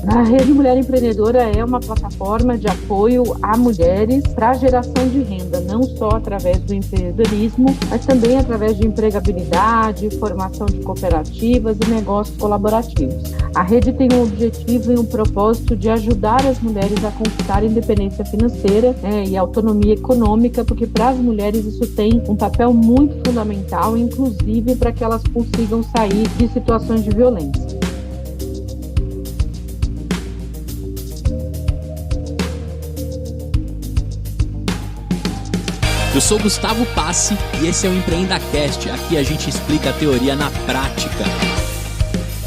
A Rede Mulher Empreendedora é uma plataforma de apoio a mulheres para a geração de renda, não só através do empreendedorismo, mas também através de empregabilidade, formação de cooperativas e negócios colaborativos. A rede tem um objetivo e um propósito de ajudar as mulheres a conquistar independência financeira, e autonomia econômica, porque para as mulheres isso tem um papel muito fundamental, inclusive para que elas consigam sair de situações de violência. Eu sou Gustavo Passi e esse é o EmpreendaCast. Aqui a gente explica a teoria na prática.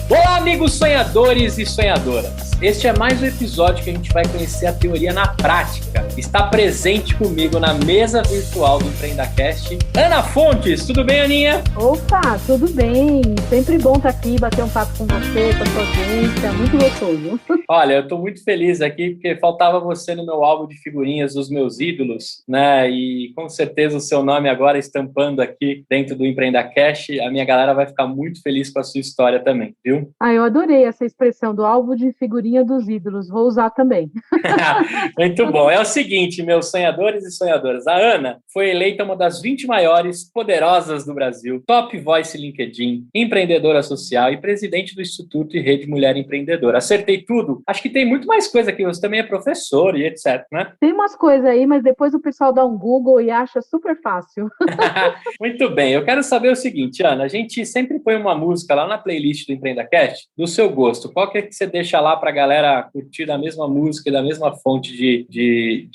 Olá, amigos sonhadores e sonhadoras. Este é mais um episódio que a gente vai conhecer a teoria na prática. Está presente comigo na mesa virtual do EmpreendaCast, Ana Fontes. Tudo bem, Aninha? Opa, tudo bem. Sempre bom estar aqui, bater um papo com você, com a sua audiência. Muito gostoso. Olha, eu estou muito feliz aqui porque faltava você no meu álbum de figurinhas dos meus ídolos, né? E com certeza o seu nome agora estampando aqui dentro do EmpreendaCast, a minha galera vai ficar muito feliz com a sua história também, viu? Eu adorei essa expressão do álbum de figurinha dos ídolos. Vou usar também. Muito bom. É o seguinte, meus sonhadores e sonhadoras. A Ana foi eleita uma das 20 maiores poderosas do Brasil, top voice LinkedIn, empreendedora social e presidente do Instituto e Rede Mulher Empreendedora. Acertei tudo? Acho que tem muito mais coisa aqui. Você também é professor e etc, né? Tem umas coisas aí, mas depois o pessoal dá um Google e acha super fácil. Muito bem. Eu quero saber o seguinte, Ana. A gente sempre põe uma música lá na playlist do EmpreendaCast do seu gosto. Qual que é que você deixa lá para a galera curtir da mesma música e da mesma fonte de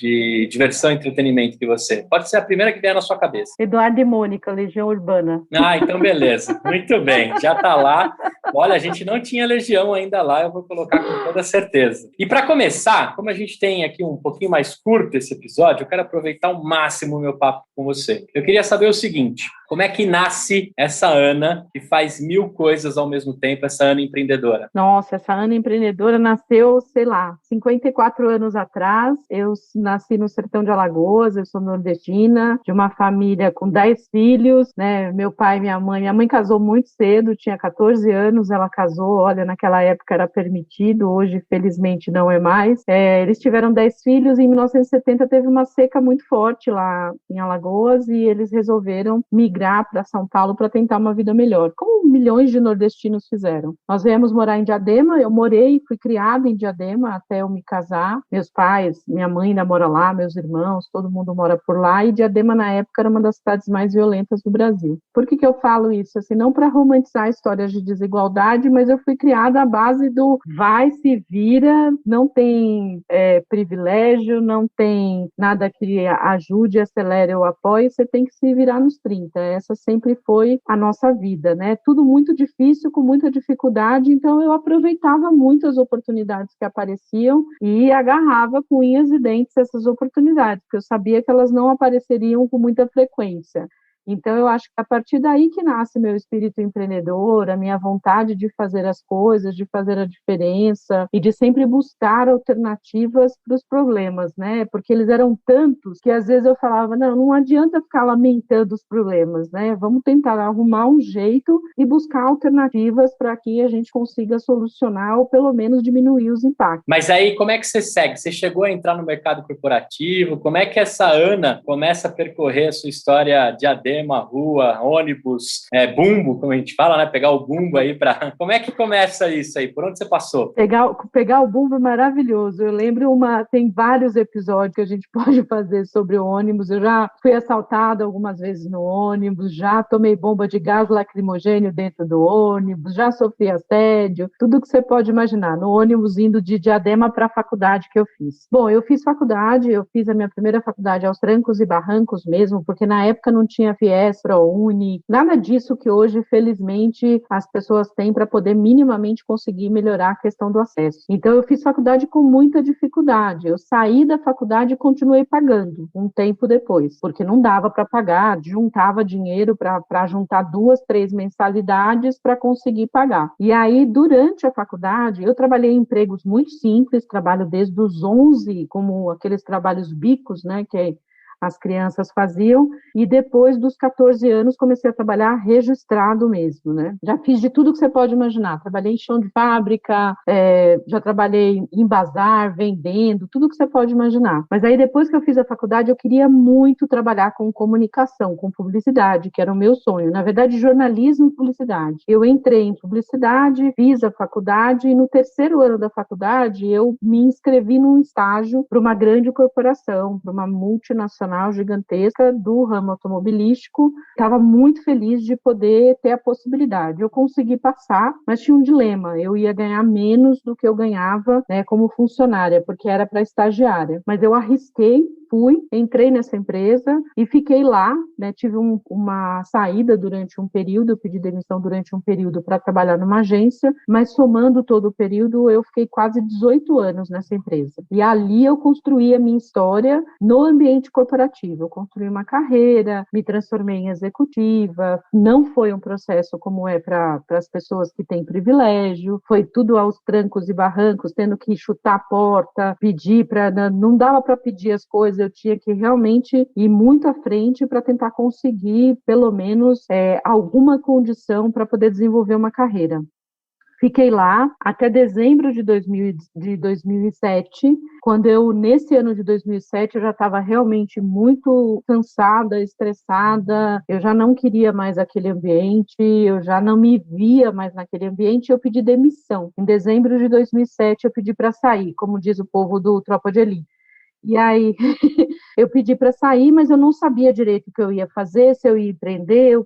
diversão e entretenimento que você? Pode ser a primeira que vier na sua cabeça. Eduardo e Mônica, Legião Urbana. Então beleza. Muito bem. Já está lá. Olha, a gente não tinha Legião ainda lá, eu vou colocar com toda certeza. E para começar, como a gente tem aqui um pouquinho mais curto esse episódio, eu quero aproveitar ao máximo o meu papo com você. Eu queria saber o seguinte: como é que nasce essa Ana que faz 1000 coisas ao mesmo tempo, essa Ana empreendedora? Nossa, essa Ana empreendedora nasceu, 54 anos atrás. Eu nasci no sertão de Alagoas, eu sou nordestina, de uma família com 10 filhos, né? Meu pai e minha mãe casou muito cedo, tinha 14 anos, ela casou, olha, naquela época era permitido, hoje felizmente não é mais. Eles tiveram 10 filhos e em 1970 teve uma seca muito forte lá em Alagoas e eles resolveram migrar para São Paulo para tentar uma vida melhor, como milhões de nordestinos fizeram. Nós viemos morar em Diadema, eu morei, fui criada em Diadema até eu me casar. Meus pais, minha mãe ainda mora lá, meus irmãos, todo mundo mora por lá, e Diadema na época era uma das cidades mais violentas do Brasil. Por que eu falo isso? Assim, não para romantizar histórias de desigualdade, mas eu fui criada à base do vai, se vira, não tem privilégio, não tem nada que ajude, acelere ou apoie, você tem que se virar nos 30. Essa sempre foi a nossa vida, né? Tudo muito difícil, com muita dificuldade, então eu aproveitava muito as oportunidades que apareciam e agarrava com unhas e dentes essas oportunidades, porque eu sabia que elas não apareceriam com muita frequência. Então, eu acho que a partir daí que nasce meu espírito empreendedor, a minha vontade de fazer as coisas, de fazer a diferença e de sempre buscar alternativas para os problemas, né? Porque eles eram tantos que às vezes eu falava, não adianta ficar lamentando os problemas, né? Vamos tentar arrumar um jeito e buscar alternativas para que a gente consiga solucionar ou pelo menos diminuir os impactos. Mas aí, como é que você segue? Você chegou a entrar no mercado corporativo? Como é que essa Ana começa a percorrer a sua história de Diadema, rua, ônibus, bumbo, como a gente fala, né? Pegar o bumbo aí para... Como é que começa isso aí? Por onde você passou? Pegar o bumbo é maravilhoso. Eu lembro tem vários episódios que a gente pode fazer sobre o ônibus. Eu já fui assaltada algumas vezes no ônibus, já tomei bomba de gás lacrimogênio dentro do ônibus, já sofri assédio, tudo que você pode imaginar, no ônibus indo de Diadema para a faculdade que eu fiz. Bom, eu fiz faculdade, eu fiz a minha primeira faculdade aos trancos e barrancos mesmo, porque na época não tinha FIES, ProUni, nada disso que hoje, felizmente, as pessoas têm para poder minimamente conseguir melhorar a questão do acesso. Então, eu fiz faculdade com muita dificuldade. Eu saí da faculdade e continuei pagando um tempo depois, porque não dava para pagar, juntava dinheiro para juntar 2, 3 mensalidades para conseguir pagar. E aí, durante a faculdade, eu trabalhei em empregos muito simples, trabalho desde os 11, como aqueles trabalhos bicos, né, que as crianças faziam, e depois dos 14 anos comecei a trabalhar registrado mesmo, né? Já fiz de tudo que você pode imaginar, trabalhei em chão de fábrica, já trabalhei em bazar, vendendo, tudo que você pode imaginar. Mas aí depois que eu fiz a faculdade, eu queria muito trabalhar com comunicação, com publicidade, que era o meu sonho. Na verdade, jornalismo e publicidade. Eu entrei em publicidade, fiz a faculdade, e no terceiro ano da faculdade, eu me inscrevi num estágio para uma grande corporação, para uma multinacional gigantesca do ramo automobilístico. Estava muito feliz de poder ter a possibilidade. Eu consegui passar, mas tinha um dilema. Eu ia ganhar menos do que eu ganhava, né, como funcionária, porque era para estagiária. Mas eu arrisquei, entrei nessa empresa e fiquei lá, né, tive uma saída durante um período, eu pedi demissão durante um período para trabalhar numa agência, mas somando todo o período, eu fiquei quase 18 anos nessa empresa. E ali eu construí a minha história no ambiente corporativo. Eu construí uma carreira, me transformei em executiva, não foi um processo como é para as pessoas que têm privilégio, foi tudo aos trancos e barrancos, tendo que chutar a porta, pedir não dava para pedir as coisas, eu tinha que realmente ir muito à frente para tentar conseguir, pelo menos, alguma condição para poder desenvolver uma carreira. Fiquei lá até dezembro de 2007, quando nesse ano de 2007, eu já estava realmente muito cansada, estressada, eu já não queria mais aquele ambiente, eu já não me via mais naquele ambiente, eu pedi demissão. Em dezembro de 2007, eu pedi para sair, como diz o povo do Tropa de Elite. E aí eu pedi para sair, mas eu não sabia direito o que eu ia fazer, se eu ia empreender,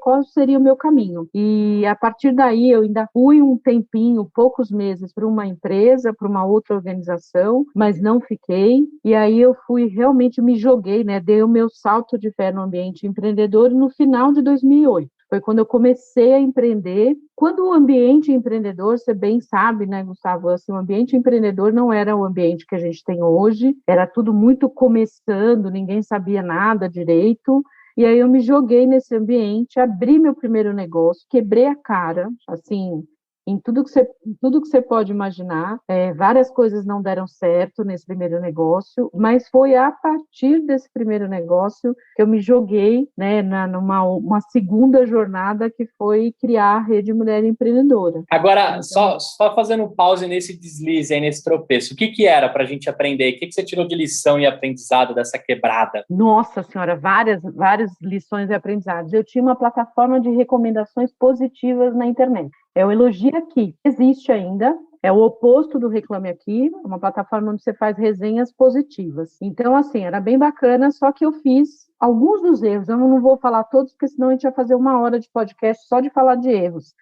qual seria o meu caminho. E a partir daí eu ainda fui um tempinho, poucos meses, para uma empresa, para uma outra organização, mas não fiquei. E aí eu realmente me joguei, né? Dei o meu salto de fé no ambiente empreendedor no final de 2008. Foi quando eu comecei a empreender. Quando o ambiente empreendedor, você bem sabe, né, Gustavo, assim, o ambiente empreendedor não era o ambiente que a gente tem hoje, era tudo muito começando, ninguém sabia nada direito. E aí eu me joguei nesse ambiente, abri meu primeiro negócio, quebrei a cara, assim, em tudo que você pode imaginar. Várias coisas não deram certo nesse primeiro negócio, mas foi a partir desse primeiro negócio que eu me joguei, né, numa segunda jornada, que foi criar a Rede Mulher Empreendedora. Agora, só fazendo um pause nesse deslize aí, nesse tropeço, o que era para a gente aprender? O que você tirou de lição e aprendizado dessa quebrada? Nossa Senhora, várias lições e aprendizados. Eu tinha uma plataforma de recomendações positivas na internet. É o Elogie Aqui, existe ainda, é o oposto do Reclame Aqui, uma plataforma onde você faz resenhas positivas. Então, assim, era bem bacana, só que eu fiz alguns dos erros, eu não vou falar todos, porque senão a gente vai fazer 1 hora de podcast só de falar de erros.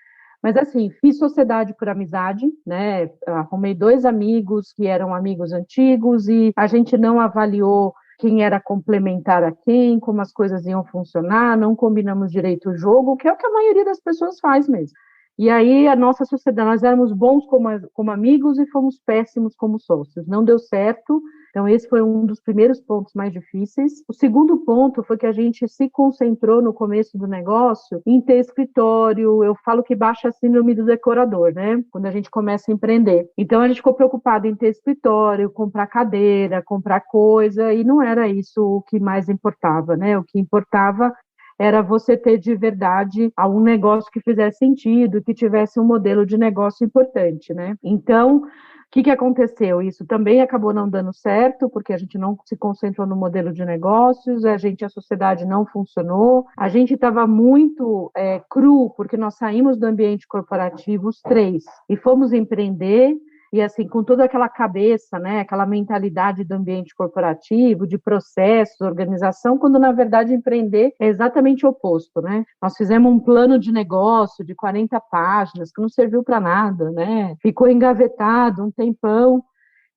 Mas, assim, fiz sociedade por amizade, né? Arrumei 2 amigos que eram amigos antigos e a gente não avaliou quem era complementar a quem, como as coisas iam funcionar, não combinamos direito o jogo, que é o que a maioria das pessoas faz mesmo. E aí a nossa sociedade, nós éramos bons como amigos e fomos péssimos como sócios. Não deu certo, então esse foi um dos primeiros pontos mais difíceis. O segundo ponto foi que a gente se concentrou no começo do negócio em ter escritório. Eu falo que baixa a síndrome do decorador, né? Quando a gente começa a empreender. Então a gente ficou preocupado em ter escritório, comprar cadeira, comprar coisa, e não era isso o que mais importava, né? O que importava era você ter de verdade algum negócio que fizesse sentido, que tivesse um modelo de negócio importante, né? Então, o que aconteceu? Isso também acabou não dando certo, porque a gente não se concentrou no modelo de negócios, a sociedade não funcionou, a gente estava muito cru, porque nós saímos do ambiente corporativo, os 3, e fomos empreender. E assim, com toda aquela cabeça, né, aquela mentalidade do ambiente corporativo, de processos, organização, quando na verdade empreender é exatamente o oposto, né? Nós fizemos um plano de negócio de 40 páginas que não serviu para nada, né? Ficou engavetado um tempão.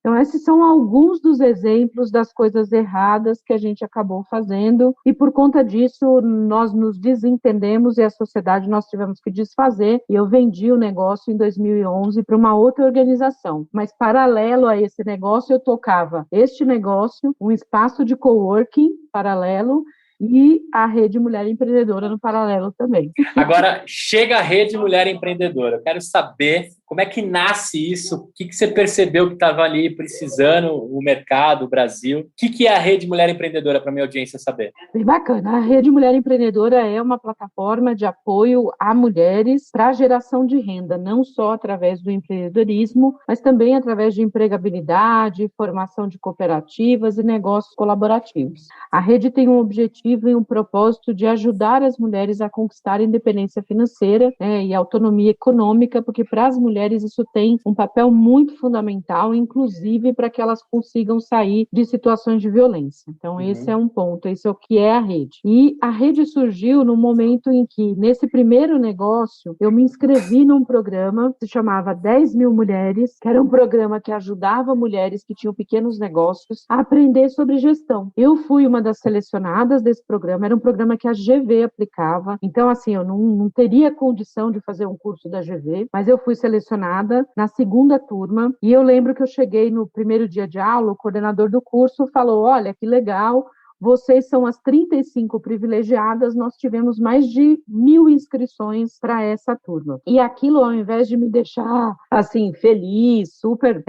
Então, esses são alguns dos exemplos das coisas erradas que a gente acabou fazendo, e por conta disso nós nos desentendemos e a sociedade nós tivemos que desfazer, e eu vendi o negócio em 2011 para uma outra organização. Mas paralelo a esse negócio eu tocava este negócio, um espaço de coworking paralelo, e a Rede Mulher Empreendedora no paralelo também. Agora, chega a Rede Mulher Empreendedora. Eu quero saber Como é que nasce isso? O que você percebeu que estava ali precisando, o mercado, o Brasil? O que é a Rede Mulher Empreendedora, para a minha audiência saber? Bem bacana. A Rede Mulher Empreendedora é uma plataforma de apoio a mulheres para a geração de renda, não só através do empreendedorismo, mas também através de empregabilidade, formação de cooperativas e negócios colaborativos. A rede tem um objetivo e um propósito de ajudar as mulheres a conquistar a independência financeira, né, e autonomia econômica, porque para as mulheres isso tem um papel muito fundamental, inclusive para que elas consigam sair de situações de violência. Então, esse é um ponto, esse é o que é a rede. E a rede surgiu no momento em que, nesse primeiro negócio, eu me inscrevi num programa que se chamava 10 mil mulheres, que era um programa que ajudava mulheres que tinham pequenos negócios a aprender sobre gestão. Eu fui uma das selecionadas desse programa, era um programa que a GV aplicava, então, assim, eu não teria condição de fazer um curso da GV, mas eu fui selecionada na segunda turma, e eu lembro que eu cheguei no primeiro dia de aula, o coordenador do curso falou, olha, que legal, vocês são as 35 privilegiadas, nós tivemos mais de 1.000 inscrições para essa turma. E aquilo, ao invés de me deixar, assim, feliz, super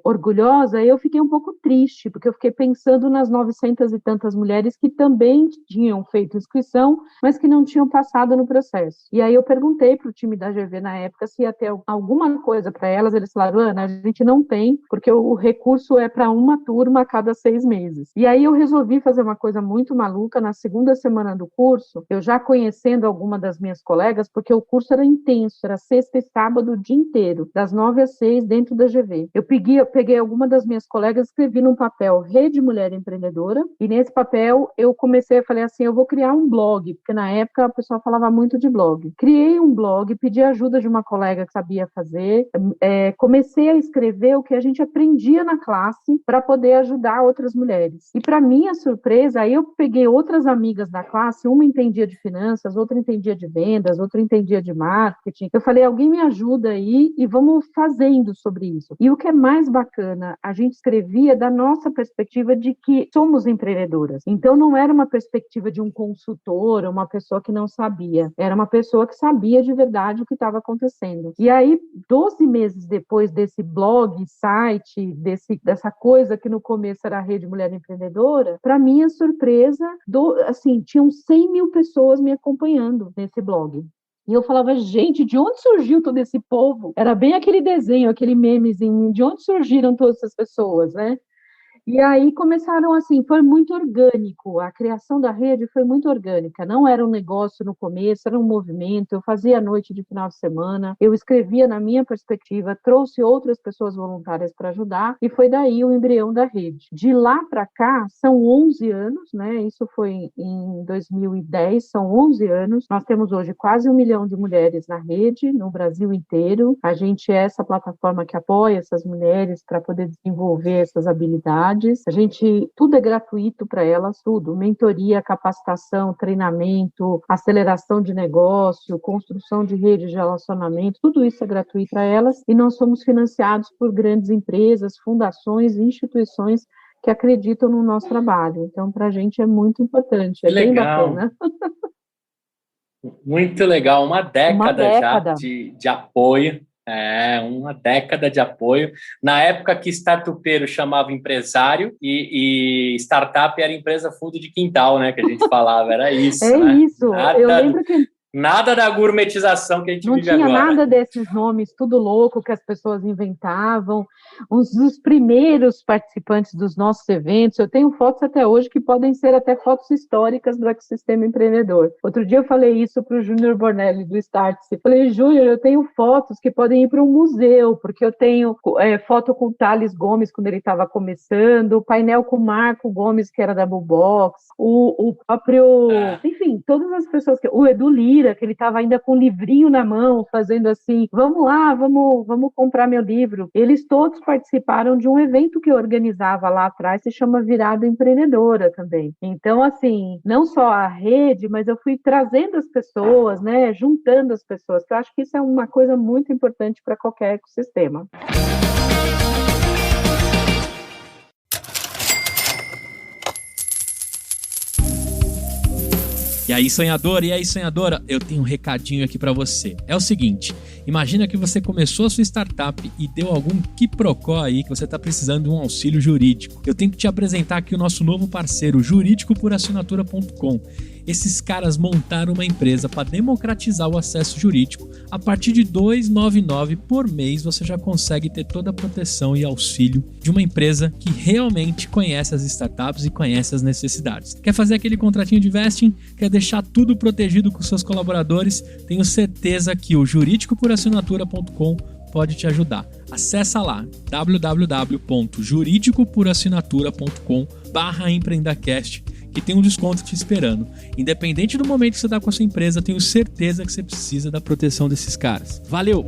orgulhosa, eu fiquei um pouco triste, porque eu fiquei pensando nas 900 e tantas mulheres que também tinham feito inscrição, mas que não tinham passado no processo. E aí eu perguntei para o time da GV na época se ia ter alguma coisa para elas, eles falaram, Ana, a gente não tem, porque o recurso é para uma turma a cada 6 meses. E aí eu resolvi fazer uma coisa muito maluca, na segunda semana do curso, eu já conhecendo alguma das minhas colegas, porque o curso era intenso, era sexta e sábado o dia inteiro, das 9 às 6, dentro da GV. Eu peguei alguma das minhas colegas, escrevi num papel Rede Mulher Empreendedora, e nesse papel eu falei assim, eu vou criar um blog, porque na época o pessoal falava muito de blog. Criei um blog, pedi ajuda de uma colega que sabia fazer, comecei a escrever o que a gente aprendia na classe para poder ajudar outras mulheres. E para minha surpresa, aí eu peguei outras amigas da classe, uma entendia de finanças, outra entendia de vendas, outra entendia de marketing. Eu falei, alguém me ajuda aí e vamos fazendo sobre isso. E o que é mais bacana, a gente escrevia da nossa perspectiva de que somos empreendedoras. Então não era uma perspectiva de um consultor, uma pessoa que não sabia, era uma pessoa que sabia de verdade o que estava acontecendo. E aí, 12 meses depois desse blog, site, dessa coisa que no começo era a Rede Mulher Empreendedora, para minha surpresa, assim, tinham 100 mil pessoas me acompanhando nesse blog. E eu falava, gente, de onde surgiu todo esse povo? Era bem aquele desenho, aquele memezinho, de onde surgiram todas essas pessoas, né? E aí começaram assim, foi muito orgânico, a criação da rede foi muito orgânica, não era um negócio no começo, era um movimento, eu fazia à noite de final de semana, eu escrevia na minha perspectiva, trouxe outras pessoas voluntárias para ajudar, e foi daí o embrião da rede. De lá para cá, são 11 anos, né? Isso foi em 2010, são 11 anos, nós temos hoje quase 1 milhão de mulheres na rede, no Brasil inteiro, a gente é essa plataforma que apoia essas mulheres para poder desenvolver essas habilidades. Tudo é gratuito para elas, tudo, mentoria, capacitação, treinamento, aceleração de negócio, construção de rede de relacionamento, tudo isso é gratuito para elas e nós somos financiados por grandes empresas, fundações e instituições que acreditam no nosso trabalho. Então, para a gente é muito importante, é bem bacana. Muito legal, uma década já de apoio. Uma década de apoio. Na época que startupeiro chamava empresário e startup era empresa fundo de quintal, né? Que a gente falava, era isso. Isso, eu lembro que nada da gourmetização que a gente vive agora. Não tinha nada desses nomes, tudo louco que as pessoas inventavam. Uns dos primeiros participantes dos nossos eventos, eu tenho fotos até hoje que podem ser até fotos históricas do ecossistema empreendedor. Outro dia eu falei isso para o Júnior Bornelli, do Startse. Falei, Júnior, eu tenho fotos que podem ir para um museu, porque eu tenho foto com o Thales Gomes, quando ele estava começando, o painel com o Marco Gomes, que era da Bullbox, o próprio... Enfim, todas as pessoas... O Edu Lira, que ele estava ainda com o livrinho na mão, fazendo assim, vamos lá, vamos comprar meu livro. Eles todos participaram de um evento que eu organizava lá atrás, se chama Virada Empreendedora também. Então, assim, não só a rede, mas eu fui trazendo as pessoas, né, juntando as pessoas, que eu acho que isso é uma coisa muito importante para qualquer ecossistema. E E aí, sonhador, e aí, sonhadora, eu tenho um recadinho aqui pra você. É o seguinte, imagina que você começou a sua startup e deu algum quiprocó aí que você tá precisando de um auxílio jurídico. Eu tenho que te apresentar aqui o nosso novo parceiro, juridicoporassinatura.com. Esses caras montaram uma empresa para democratizar o acesso jurídico. A partir de R$ 2,99 por mês, você já consegue ter toda a proteção e auxílio de uma empresa que realmente conhece as startups e conhece as necessidades. Quer fazer aquele contratinho de vesting? Quer deixar tudo protegido com seus colaboradores? Tenho certeza que o juridicoporassinatura.com pode te ajudar. Acessa lá www.juridicoporassinatura.com/empreendacast que tem um desconto te esperando. Independente do momento que você está com a sua empresa, tenho certeza que você precisa da proteção desses caras. Valeu!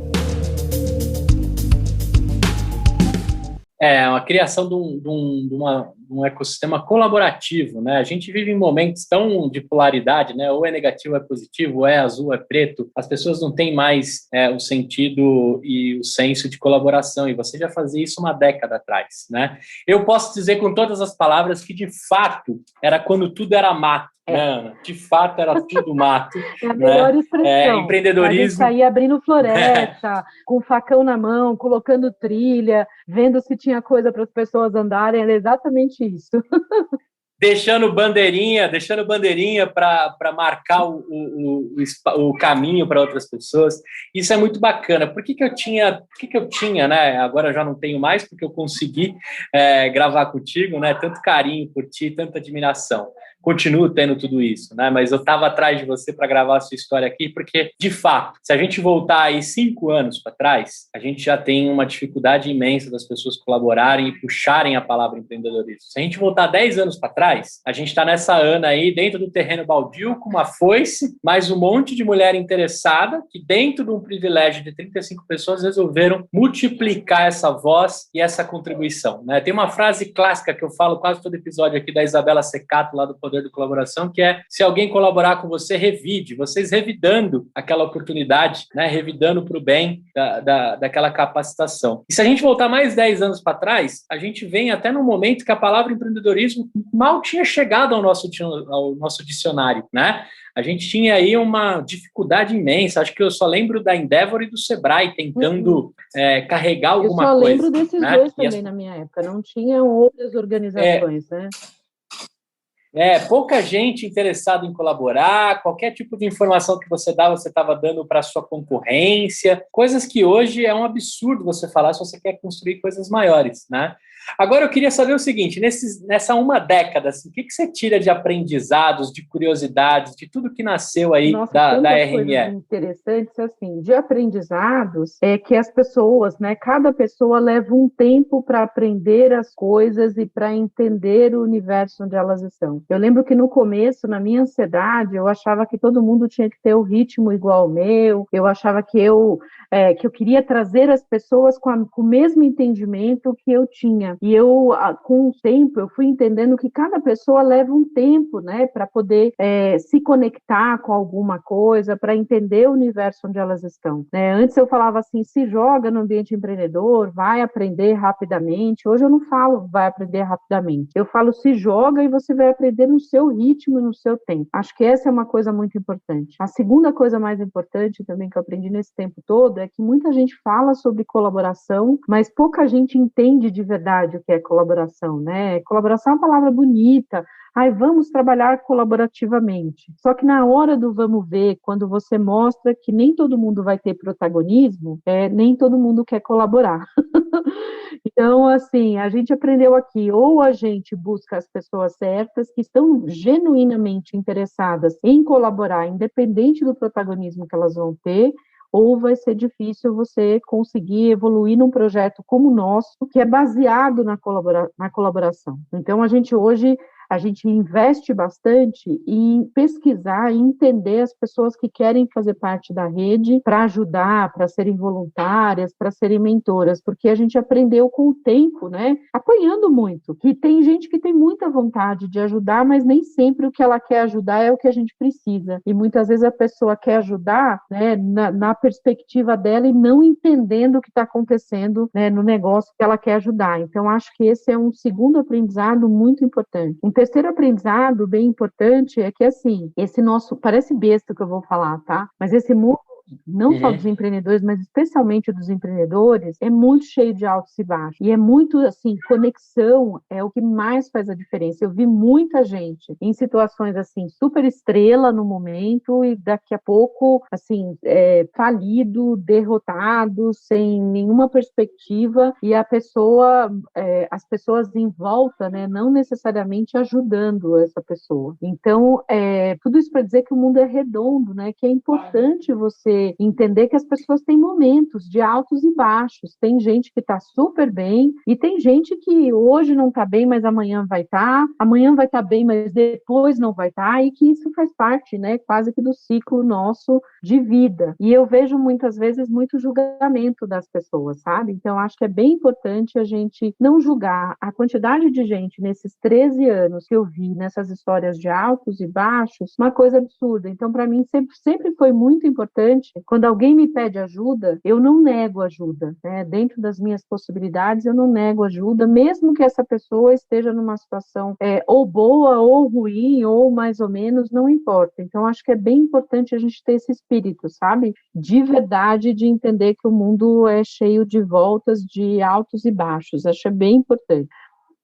É a criação de um ecossistema colaborativo, né? A gente vive em momentos tão de polaridade, né? Ou é negativo, ou é positivo, ou é azul, ou é preto. As pessoas não têm mais o sentido e o senso de colaboração, e você já fazia isso uma década atrás, né? Eu posso dizer com todas as palavras que, de fato, era quando tudo era mato, né, Ana? De fato, era tudo mato. É a melhor expressão. Empreendedorismo. A gente saía abrindo floresta, com facão na mão, colocando trilha, vendo se tinha coisa para as pessoas andarem, era exatamente isso. Deixando bandeirinha para marcar o caminho para outras pessoas. Isso é muito bacana. Por que eu tinha, né? Agora eu já não tenho mais, porque eu consegui gravar contigo, né? Tanto carinho por ti, tanta admiração. Continuo tendo tudo isso, né? Mas eu estava atrás de você para gravar a sua história aqui, porque, de fato, se a gente voltar aí 5 anos para trás, a gente já tem uma dificuldade imensa das pessoas colaborarem e puxarem a palavra empreendedorismo. Se a gente voltar 10 anos para trás, a gente está nessa Ana aí, dentro do terreno baldio, com uma foice, mais um monte de mulher interessada, que dentro de um privilégio de 35 pessoas resolveram multiplicar essa voz e essa contribuição, né? Tem uma frase clássica que eu falo quase todo episódio aqui da Isabela Secato, lá do Poder de Colaboração, que é: se alguém colaborar com você, revide. Vocês revidando aquela oportunidade, né? Revidando para o bem daquela capacitação. E se a gente voltar mais 10 anos para trás, a gente vem até num momento que a palavra empreendedorismo mal tinha chegado ao nosso dicionário, né? A gente tinha aí uma dificuldade imensa. Acho que eu só lembro da Endeavor e do Sebrae tentando carregar alguma coisa. Eu só lembro desses dois também na minha época. Não tinham outras organizações, né? Pouca gente interessada em colaborar, qualquer tipo de informação que você dá, você estava dando para a sua concorrência, coisas que hoje é um absurdo você falar se você quer construir coisas maiores, né? Agora eu queria saber o seguinte, nessa uma década, assim, o que você tira de aprendizados, de curiosidades, de tudo que nasceu aí da RME? Interessantes, assim, de aprendizados, é que as pessoas, né, cada pessoa leva um tempo para aprender as coisas e para entender o universo onde elas estão. Eu lembro que no começo, na minha ansiedade, eu achava que todo mundo tinha que ter o ritmo igual ao meu, eu achava que eu queria trazer as pessoas com o mesmo entendimento que eu tinha. E eu, com o tempo, eu fui entendendo que cada pessoa leva um tempo, né, para poder se conectar com alguma coisa, para entender o universo onde elas estão. Antes eu falava assim, se joga no ambiente empreendedor, vai aprender rapidamente. Hoje eu não falo vai aprender rapidamente. Eu falo se joga e você vai aprender no seu ritmo e no seu tempo. Acho que essa é uma coisa muito importante. A segunda coisa mais importante também que eu aprendi nesse tempo todo é que muita gente fala sobre colaboração, mas pouca gente entende de verdade o que é colaboração, né? Colaboração é uma palavra bonita. Vamos trabalhar colaborativamente. Só que na hora do vamos ver, quando você mostra que nem todo mundo vai ter protagonismo, nem todo mundo quer colaborar. Então, assim, a gente aprendeu aqui, ou a gente busca as pessoas certas que estão genuinamente interessadas em colaborar, independente do protagonismo que elas vão ter, ou vai ser difícil você conseguir evoluir num projeto como o nosso, que é baseado na colaboração. Então, a gente investe bastante em pesquisar e entender as pessoas que querem fazer parte da rede para ajudar, para serem voluntárias, para serem mentoras, porque a gente aprendeu com o tempo, né, apanhando muito, que tem gente que tem muita vontade de ajudar, mas nem sempre o que ela quer ajudar é o que a gente precisa. E muitas vezes a pessoa quer ajudar, né, na perspectiva dela e não entendendo o que está acontecendo, né, no negócio que ela quer ajudar. Então, acho que esse é um segundo aprendizado muito importante. Um terceiro aprendizado bem importante é que, assim, esse nosso, parece besta que eu vou falar, tá? Mas esse mundo, não só dos empreendedores, mas especialmente dos empreendedores, é muito cheio de altos e baixos. E é muito, assim, conexão é o que mais faz a diferença. Eu vi muita gente em situações, assim, super estrela no momento e daqui a pouco, assim, falido, derrotado, sem nenhuma perspectiva e a pessoa, as pessoas em volta, né, não necessariamente ajudando essa pessoa. Então, tudo isso para dizer que o mundo é redondo, né, que é importante você entender que as pessoas têm momentos de altos e baixos. Tem gente que está super bem e tem gente que hoje não está bem, mas amanhã vai estar bem, mas depois não vai estar, e que isso faz parte, né, quase que do ciclo nosso de vida. E eu vejo muitas vezes muito julgamento das pessoas, sabe? Então, acho que é bem importante a gente não julgar a quantidade de gente nesses 13 anos que eu vi nessas histórias de altos e baixos, uma coisa absurda. Então, para mim, sempre foi muito importante, quando alguém me pede ajuda, eu não nego ajuda, né? Dentro das minhas possibilidades, eu não nego ajuda, mesmo que essa pessoa esteja numa situação ou boa, ou ruim, ou mais ou menos, não importa. Então, acho que é bem importante a gente ter esse espírito, sabe? De verdade, de entender que o mundo é cheio de voltas, de altos e baixos. Acho que é bem importante.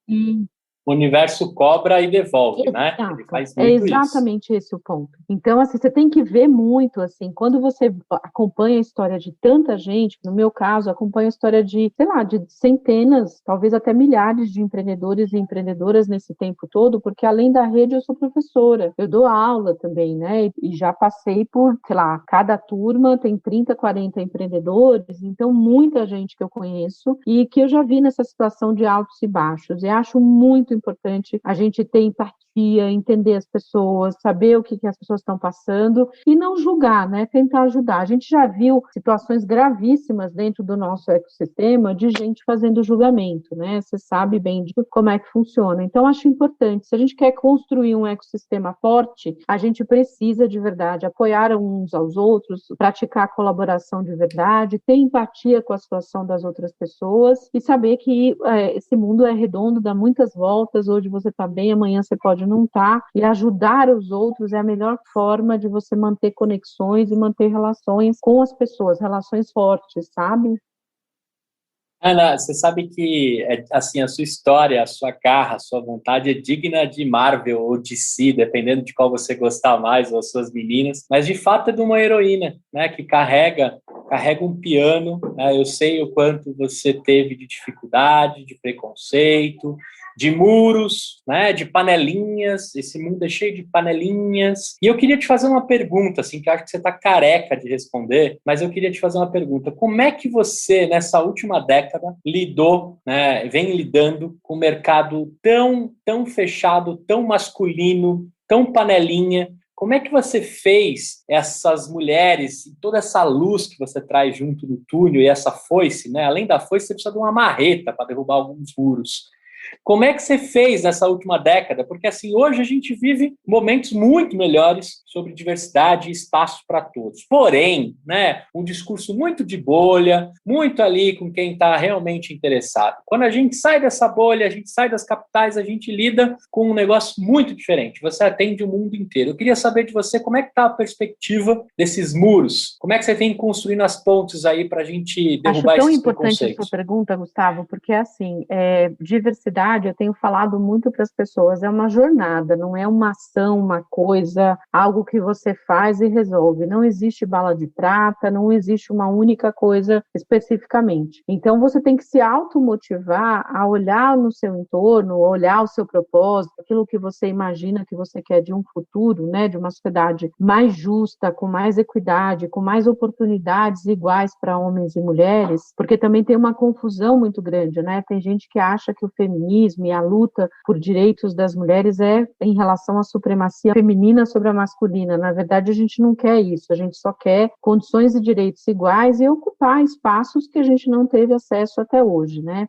E O universo cobra e devolve, né? Ele faz É muito isso. exatamente esse o ponto. Então, assim, você tem que ver muito, assim, quando você acompanha a história de tanta gente, no meu caso, acompanho a história de, sei lá, de centenas, talvez até milhares de empreendedores e empreendedoras nesse tempo todo, porque além da rede eu sou professora, eu dou aula também, né? E já passei por, sei lá, cada turma tem 30, 40 empreendedores, então muita gente que eu conheço e que eu já vi nessa situação de altos e baixos. E acho muito importante a gente ter empatia, entender as pessoas, saber o que as pessoas estão passando e não julgar, né? Tentar ajudar. A gente já viu situações gravíssimas dentro do nosso ecossistema de gente fazendo julgamento, né? Você sabe bem de como é que funciona. Então, acho importante. Se a gente quer construir um ecossistema forte, a gente precisa de verdade apoiar uns aos outros, praticar colaboração de verdade, ter empatia com a situação das outras pessoas e saber que esse mundo é redondo, dá muitas voltas, hoje você está bem, amanhã você pode não estar, e ajudar os outros é a melhor forma de você manter conexões e manter relações com as pessoas, relações fortes, sabe? Ana, você sabe que assim, a sua história, a sua garra, a sua vontade é digna de Marvel ou DC, dependendo de qual você gostar mais, ou as suas meninas, mas de fato é de uma heroína, né, que carrega um piano, né? Eu sei o quanto você teve de dificuldade, de preconceito, de muros, né, de panelinhas. Esse mundo é cheio de panelinhas. E eu queria te fazer uma pergunta, assim, que eu acho que você está careca de responder, mas eu queria te fazer uma pergunta. Como é que você, nessa última década, lidou, né, vem lidando com um mercado tão fechado, tão masculino, tão panelinha? Como é que você fez essas mulheres e toda essa luz que você traz junto do túnel e essa foice, né? Além da foice, você precisa de uma marreta para derrubar alguns muros. Como é que você fez nessa última década? Porque, assim, hoje a gente vive momentos muito melhores sobre diversidade e espaço para todos. Porém, né, um discurso muito de bolha, muito ali com quem está realmente interessado. Quando a gente sai dessa bolha, a gente sai das capitais, a gente lida com um negócio muito diferente. Você atende o mundo inteiro. Eu queria saber de você como é que está a perspectiva desses muros. Como é que você vem construindo as pontes aí para a gente derrubar esses preconceitos? Acho tão importante a sua pergunta, Gustavo, porque, assim, diversidade, eu tenho falado muito para as pessoas, é uma jornada, não é uma ação, uma coisa, algo que você faz e resolve. Não existe bala de prata, não existe uma única coisa especificamente. Então, você tem que se automotivar a olhar no seu entorno, olhar o seu propósito, aquilo que você imagina que você quer de um futuro, né, de uma sociedade mais justa, com mais equidade, com mais oportunidades iguais para homens e mulheres, porque também tem uma confusão muito grande, né? Tem gente que acha que o feminismo e a luta por direitos das mulheres é em relação à supremacia feminina sobre a masculina. Na verdade, a gente não quer isso, a gente só quer condições e direitos iguais e ocupar espaços que a gente não teve acesso até hoje, né?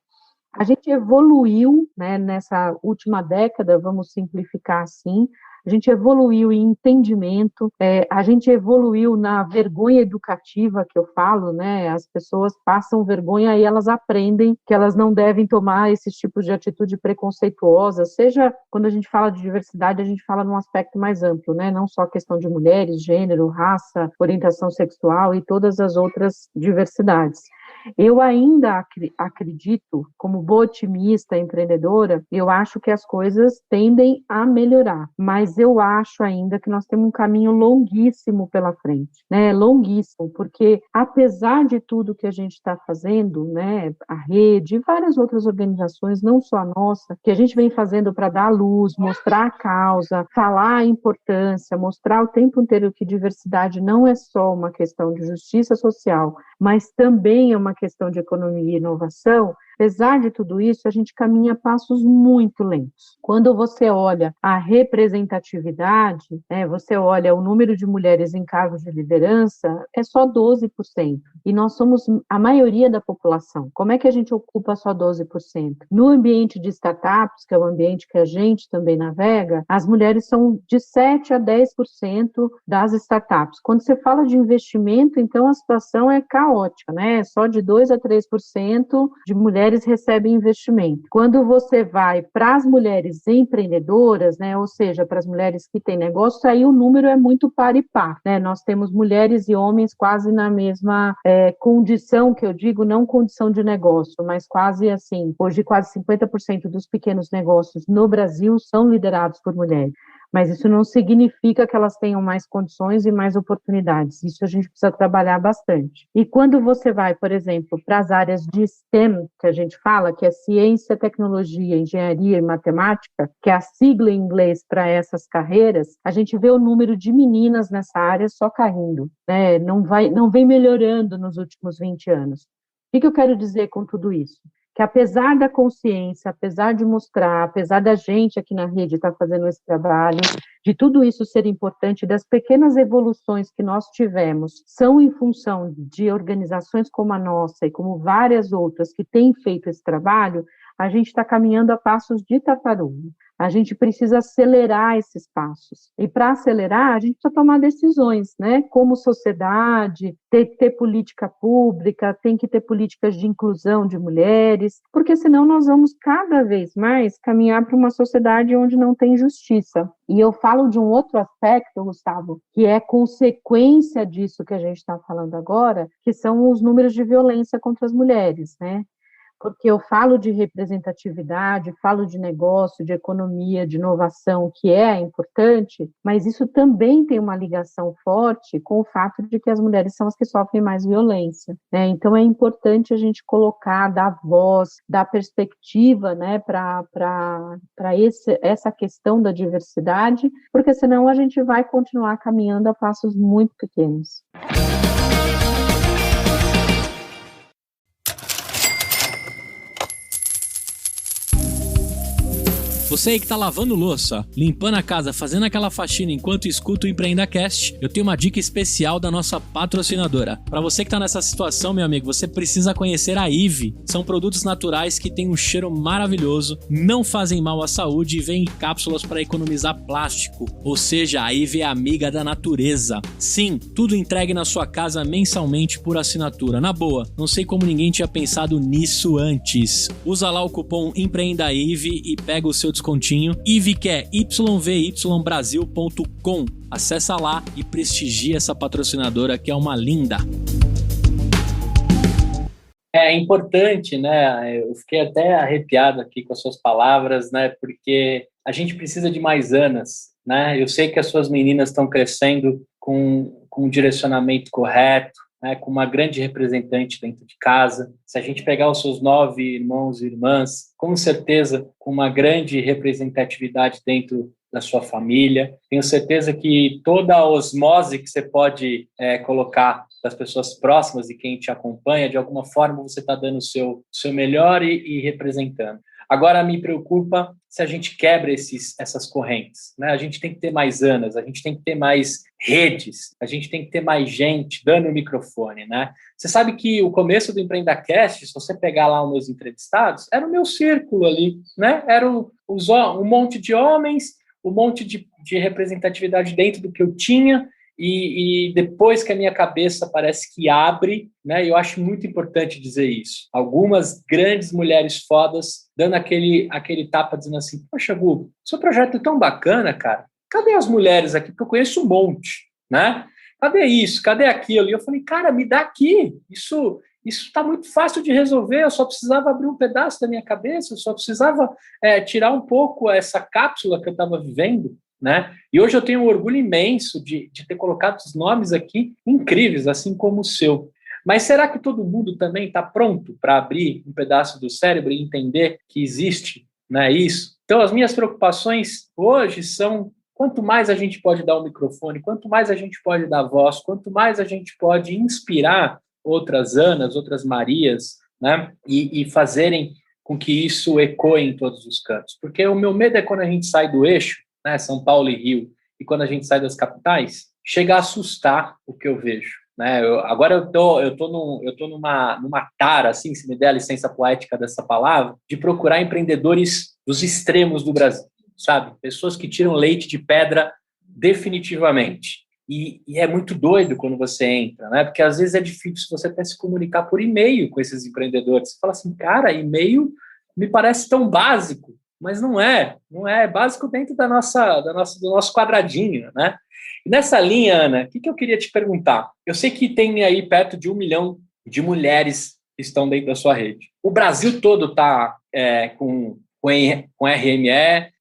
A gente evoluiu, né, nessa última década, vamos simplificar assim, a gente evoluiu em entendimento, a gente evoluiu na vergonha educativa que eu falo, né? As pessoas passam vergonha e elas aprendem que elas não devem tomar esses tipos de atitude preconceituosa, seja quando a gente fala de diversidade, a gente fala num aspecto mais amplo, né? Não só a questão de mulheres, gênero, raça, orientação sexual e todas as outras diversidades. Eu ainda acredito, como boa otimista, empreendedora, eu acho que as coisas tendem a melhorar, mas eu acho ainda que nós temos um caminho longuíssimo pela frente, né? Longuíssimo, porque apesar de tudo que a gente está fazendo, né, a rede e várias outras organizações, não só a nossa, que a gente vem fazendo para dar luz, mostrar a causa, falar a importância, mostrar o tempo inteiro que diversidade não é só uma questão de justiça social, mas também é uma questão de economia e inovação. Apesar de tudo isso, a gente caminha a passos muito lentos. Quando você olha a representatividade, né, você olha o número de mulheres em cargos de liderança, é só 12%. E nós somos a maioria da população. Como é que a gente ocupa só 12%? No ambiente de startups, que é o ambiente que a gente também navega, as mulheres são de 7% a 10% das startups. Quando você fala de investimento, então a situação é caótica, né? Só de 2% a 3% de mulheres recebem investimento. Quando você vai para as mulheres empreendedoras, né, ou seja, para as mulheres que têm negócio, aí o número é muito par e par, né? Nós temos mulheres e homens quase na mesma condição, que eu digo, não condição de negócio, mas quase assim, hoje quase 50% dos pequenos negócios no Brasil são liderados por mulheres. Mas isso não significa que elas tenham mais condições e mais oportunidades. Isso a gente precisa trabalhar bastante. E quando você vai, por exemplo, para as áreas de STEM, que a gente fala, que é ciência, tecnologia, engenharia e matemática, que é a sigla em inglês para essas carreiras, a gente vê o número de meninas nessa área só caindo, né? Não vem melhorando nos últimos 20 anos. O que eu quero dizer com tudo isso? Que apesar da consciência, apesar de mostrar, apesar da gente aqui na rede estar fazendo esse trabalho, de tudo isso ser importante, das pequenas evoluções que nós tivemos, são em função de organizações como a nossa e como várias outras que têm feito esse trabalho, a gente está caminhando a passos de tartaruga. A gente precisa acelerar esses passos. E para acelerar, a gente precisa tomar decisões, né? Como sociedade, ter política pública, tem que ter políticas de inclusão de mulheres, porque senão nós vamos cada vez mais caminhar para uma sociedade onde não tem justiça. E eu falo de um outro aspecto, Gustavo, que é consequência disso que a gente está falando agora, que são os números de violência contra as mulheres, né? Porque eu falo de representatividade, falo de negócio, de economia, de inovação, que é importante, mas isso também tem uma ligação forte com o fato de que as mulheres são as que sofrem mais violência, né? Então, é importante a gente colocar, dar voz, dar perspectiva, né, para essa questão da diversidade, porque senão a gente vai continuar caminhando a passos muito pequenos. Você aí que tá lavando louça, limpando a casa, fazendo aquela faxina enquanto escuta o EmpreendaCast, eu tenho uma dica especial da nossa patrocinadora. Para você que tá nessa situação, meu amigo, você precisa conhecer a IVE. São produtos naturais que têm um cheiro maravilhoso, não fazem mal à saúde e vêm em cápsulas para economizar plástico. Ou seja, a IVE é amiga da natureza. Sim, tudo entregue na sua casa mensalmente por assinatura. Na boa, não sei como ninguém tinha pensado nisso antes. Usa lá o cupom EmpreendaIVE e pega o seu descontinho. IVE, que é yvybrasil.com. Acessa lá e prestigia essa patrocinadora que é uma linda. É importante, né? Eu fiquei até arrepiado aqui com as suas palavras, né? Porque a gente precisa de mais Anas, né? Eu sei que as suas meninas estão crescendo com um direcionamento correto, né, com uma grande representante dentro de casa. Se a gente pegar os seus 9 irmãos e irmãs, com certeza com uma grande representatividade dentro da sua família. Tenho certeza que toda a osmose que você pode colocar das pessoas próximas e quem te acompanha, de alguma forma você está dando o seu melhor e representando. Agora, me preocupa se a gente quebra essas correntes, né? A gente tem que ter mais Anas, a gente tem que ter mais redes, a gente tem que ter mais gente dando o microfone, né? Você sabe que o começo do EmpreendaCast, se você pegar lá os meus entrevistados, era o meu círculo ali, né? Era um monte de homens, um monte de representatividade dentro do que eu tinha, e depois que a minha cabeça parece que abre, né? Eu acho muito importante dizer isso. Algumas grandes mulheres fodas dando aquele tapa, dizendo assim, poxa, Gu, seu projeto é tão bacana, cara. Cadê as mulheres aqui? Porque eu conheço um monte, né? Cadê isso? Cadê aquilo? E eu falei, cara, me dá aqui. Isso está muito fácil de resolver. Eu só precisava abrir um pedaço da minha cabeça, eu só precisava tirar um pouco essa cápsula que eu estava vivendo, né? E hoje eu tenho um orgulho imenso de ter colocado os nomes aqui incríveis, assim como o seu. Mas será que todo mundo também está pronto para abrir um pedaço do cérebro e entender que existe, né, isso? Então, as minhas preocupações hoje são: quanto mais a gente pode dar o microfone, quanto mais a gente pode dar voz, quanto mais a gente pode inspirar outras Anas, outras Marias, né, e fazerem com que isso ecoe em todos os cantos. Porque o meu medo é quando a gente sai do eixo, né, São Paulo e Rio, e quando a gente sai das capitais, chega a assustar o que eu vejo. Né? Agora eu tô numa tara, assim, se me der a licença poética dessa palavra, de procurar empreendedores dos extremos do Brasil, sabe? Pessoas que tiram leite de pedra definitivamente. E é muito doido quando você entra, né? Porque às vezes é difícil você até se comunicar por e-mail com esses empreendedores. Você fala assim, cara, e-mail me parece tão básico, mas não é básico dentro do nosso quadradinho, né? E nessa linha, Ana, o que eu queria te perguntar? Eu sei que tem aí perto de 1 milhão de mulheres que estão dentro da sua rede. O Brasil todo está com RME,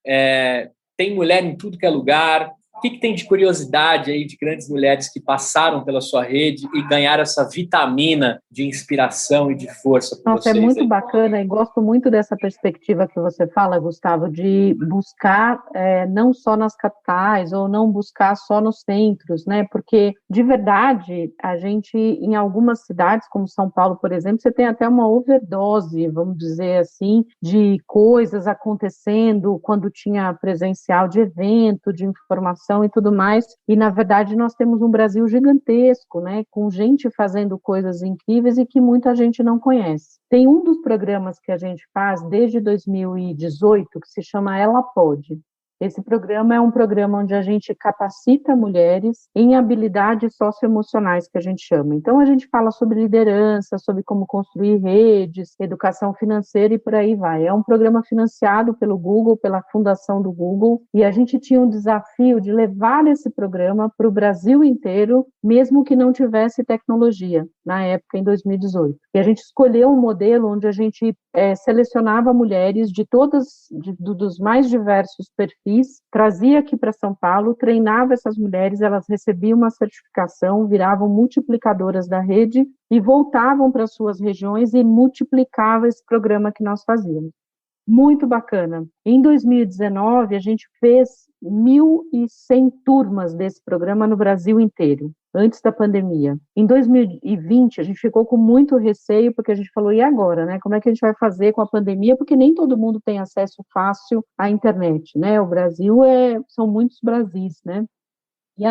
tem mulher em tudo que é lugar. O que tem de curiosidade aí de grandes mulheres que passaram pela sua rede e ganharam essa vitamina de inspiração e de força para vocês? Nossa, é muito aí? bacana e gosto muito dessa perspectiva que você fala, Gustavo, de buscar não só nas capitais ou não buscar só nos centros, né? Porque, de verdade, a gente, em algumas cidades, como São Paulo, por exemplo, você tem até uma overdose, vamos dizer assim, de coisas acontecendo quando tinha presencial de evento, de informação e tudo mais, e na verdade nós temos um Brasil gigantesco, né, com gente fazendo coisas incríveis e que muita gente não conhece. Tem um dos programas que a gente faz desde 2018 que se chama Ela Pode. Esse programa é um programa onde a gente capacita mulheres em habilidades socioemocionais, que a gente chama. Então, a gente fala sobre liderança, sobre como construir redes, educação financeira e por aí vai. É um programa financiado pelo Google, pela fundação do Google, e a gente tinha um desafio de levar esse programa para o Brasil inteiro, mesmo que não tivesse tecnologia, na época, em 2018. E a gente escolheu um modelo onde a gente selecionava mulheres de dos mais diversos perfis, trazia aqui para São Paulo, treinava essas mulheres, elas recebiam uma certificação, viravam multiplicadoras da rede e voltavam para suas regiões e multiplicavam esse programa que nós fazíamos. Muito bacana. Em 2019, a gente fez 1.100 turmas desse programa no Brasil inteiro, antes da pandemia. Em 2020, a gente ficou com muito receio, porque a gente falou, e agora, né? Como é que a gente vai fazer com a pandemia? Porque nem todo mundo tem acesso fácil à internet, né? O Brasil são muitos Brasis, né? E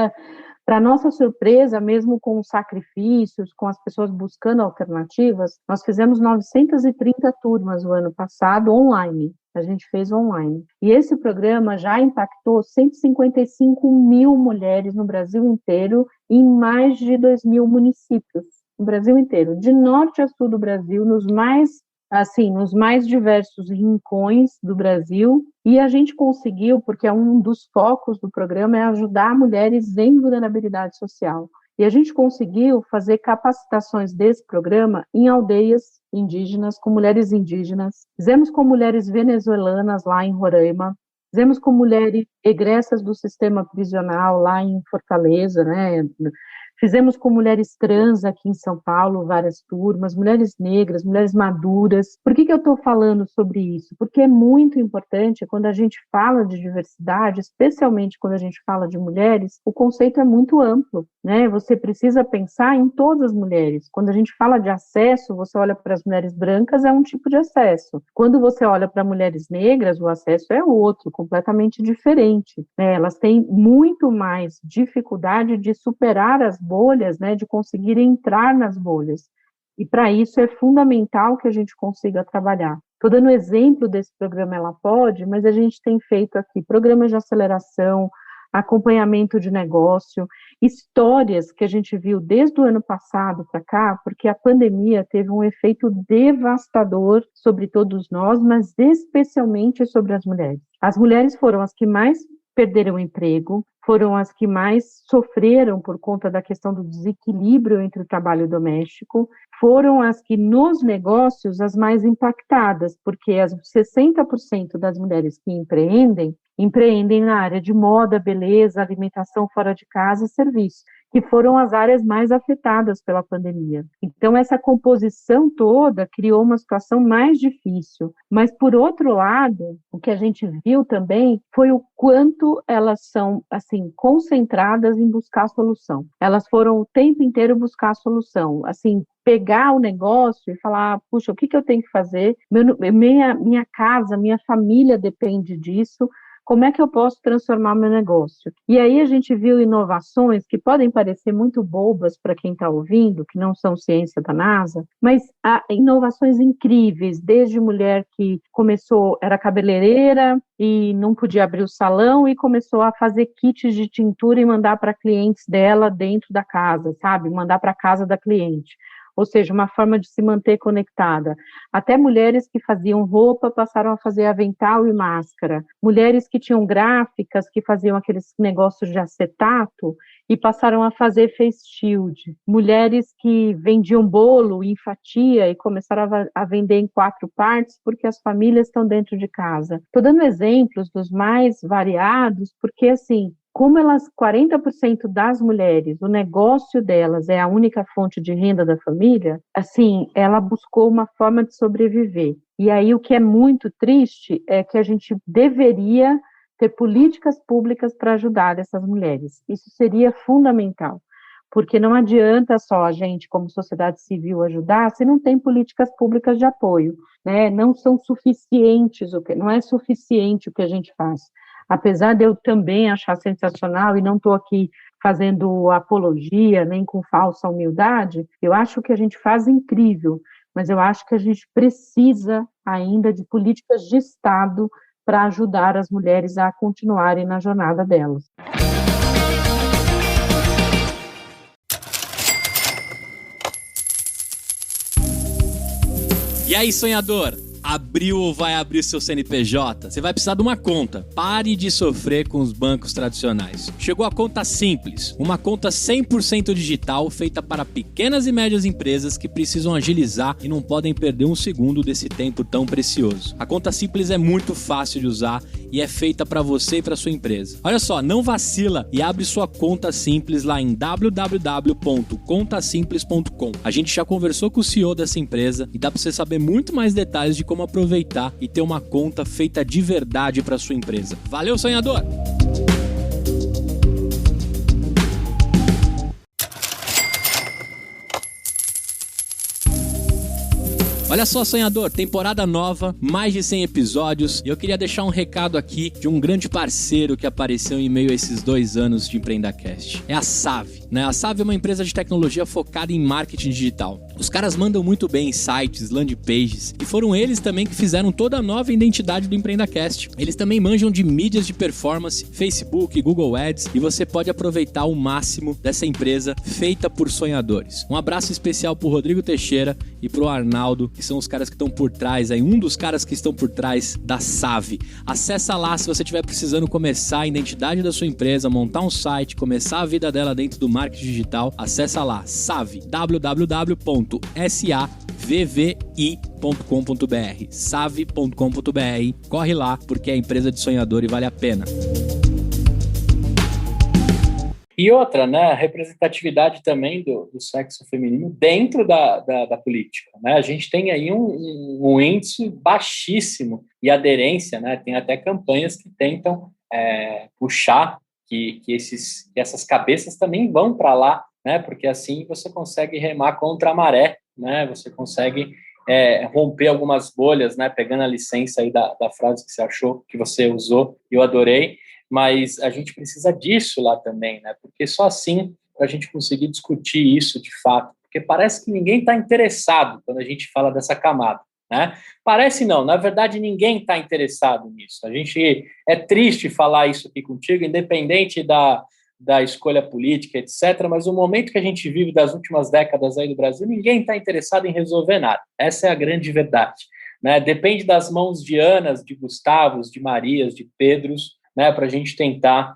para nossa surpresa, mesmo com os sacrifícios, com as pessoas buscando alternativas, nós fizemos 930 turmas o ano passado online. A gente fez online. E esse programa já impactou 155 mil mulheres no Brasil inteiro, em mais de 2.000 municípios, no Brasil inteiro, de norte a sul do Brasil, nos mais diversos rincões do Brasil, e a gente conseguiu, porque um dos focos do programa é ajudar mulheres em vulnerabilidade social. E a gente conseguiu fazer capacitações desse programa em aldeias indígenas, com mulheres indígenas, fizemos com mulheres venezuelanas lá em Roraima, fizemos com mulheres egressas do sistema prisional lá em Fortaleza, né? Fizemos com mulheres trans aqui em São Paulo, várias turmas, mulheres negras, mulheres maduras. Por que eu estou falando sobre isso? Porque é muito importante, quando a gente fala de diversidade, especialmente quando a gente fala de mulheres, o conceito é muito amplo, né? Você precisa pensar em todas as mulheres. Quando a gente fala de acesso, você olha para as mulheres brancas, é um tipo de acesso. Quando você olha para mulheres negras, o acesso é outro, completamente diferente, né? Elas têm muito mais dificuldade de superar as bolhas, né, de conseguir entrar nas bolhas. E para isso é fundamental que a gente consiga trabalhar. Estou dando exemplo desse programa Ela Pode, mas a gente tem feito aqui programas de aceleração, acompanhamento de negócio, histórias que a gente viu desde o ano passado para cá, porque a pandemia teve um efeito devastador sobre todos nós, mas especialmente sobre as mulheres. As mulheres foram as que mais perderam o emprego, foram as que mais sofreram por conta da questão do desequilíbrio entre o trabalho doméstico, foram as que nos negócios as mais impactadas, porque as 60% das mulheres que empreendem na área de moda, beleza, alimentação fora de casa e serviço, que foram as áreas mais afetadas pela pandemia. Então, essa composição toda criou uma situação mais difícil. Mas, por outro lado, o que a gente viu também foi o quanto elas são, assim, concentradas em buscar a solução. Elas foram o tempo inteiro buscar a solução, assim, pegar o negócio e falar, puxa, o que eu tenho que fazer? Minha casa, minha família depende disso. Como é que eu posso transformar meu negócio? E aí a gente viu inovações que podem parecer muito bobas para quem está ouvindo, que não são ciência da NASA, mas há inovações incríveis, desde mulher que começou, era cabeleireira e não podia abrir o salão e começou a fazer kits de tintura e mandar para clientes dela dentro da casa, sabe? Mandar para a casa da cliente. Ou seja, uma forma de se manter conectada. Até mulheres que faziam roupa passaram a fazer avental e máscara. Mulheres que tinham gráficas, que faziam aqueles negócios de acetato e passaram a fazer face shield. Mulheres que vendiam bolo em fatia e começaram a vender em 4 partes porque as famílias estão dentro de casa. Estou dando exemplos dos mais variados porque, assim, como 40% das mulheres, o negócio delas é a única fonte de renda da família, assim, ela buscou uma forma de sobreviver. E aí o que é muito triste é que a gente deveria ter políticas públicas para ajudar essas mulheres. Isso seria fundamental, porque não adianta só a gente, como sociedade civil, ajudar se não tem políticas públicas de apoio, né? Não são suficientes, não é suficiente o que a gente faz. Apesar de eu também achar sensacional, e não estou aqui fazendo apologia, nem com falsa humildade, eu acho que a gente faz incrível, mas eu acho que a gente precisa ainda de políticas de Estado para ajudar as mulheres a continuarem na jornada delas. E aí, sonhador? Abriu ou vai abrir seu CNPJ? Você vai precisar de uma conta. Pare de sofrer com os bancos tradicionais. Chegou a Conta Simples, uma conta 100% digital feita para pequenas e médias empresas que precisam agilizar e não podem perder um segundo desse tempo tão precioso. A Conta Simples é muito fácil de usar e é feita para você e para sua empresa. Olha só, não vacila e abre sua Conta Simples lá em www.contasimples.com. A gente já conversou com o CEO dessa empresa e dá para você saber muito mais detalhes de como aproveitar e ter uma conta feita de verdade para sua empresa. Valeu, sonhador! Olha só, sonhador, temporada nova, mais de 100 episódios, e eu queria deixar um recado aqui de um grande parceiro que apareceu em meio a esses 2 anos de EmpreendaCast. É a Save, né? A Save é uma empresa de tecnologia focada em marketing digital. Os caras mandam muito bem em sites, landing pages, e foram eles também que fizeram toda a nova identidade do EmpreendaCast. Eles também manjam de mídias de performance, Facebook, Google Ads, e você pode aproveitar o máximo dessa empresa feita por sonhadores. Um abraço especial pro Rodrigo Teixeira e pro Arnaldo, que são os caras que estão por trás, aí um dos caras que estão por trás da Save. Acessa lá se você estiver precisando começar a identidade da sua empresa, montar um site, começar a vida dela dentro do marketing digital. Acessa lá, Save, www.savvi.com.br, save.com.br. Corre lá, porque é empresa de sonhador e vale a pena. E outra, né, a representatividade também do sexo feminino dentro da política, né? A gente tem aí um índice baixíssimo e aderência, né? Tem até campanhas que tentam puxar que essas cabeças também vão para lá, né? Porque assim você consegue remar contra a maré, né? Você consegue romper algumas bolhas, né? Pegando a licença aí da frase que você achou, que você usou, eu adorei. Mas a gente precisa disso lá também, né? Porque só assim a gente conseguir discutir isso de fato. Porque parece que ninguém está interessado quando a gente fala dessa camada. né? Parece não, na verdade ninguém está interessado nisso. A gente é triste falar isso aqui contigo, independente da escolha política, etc., mas o momento que a gente vive das últimas décadas aí do Brasil, ninguém está interessado em resolver nada. Essa é a grande verdade, né? Depende das mãos de Anas, de Gustavos, de Marias, de Pedros, né, para a gente tentar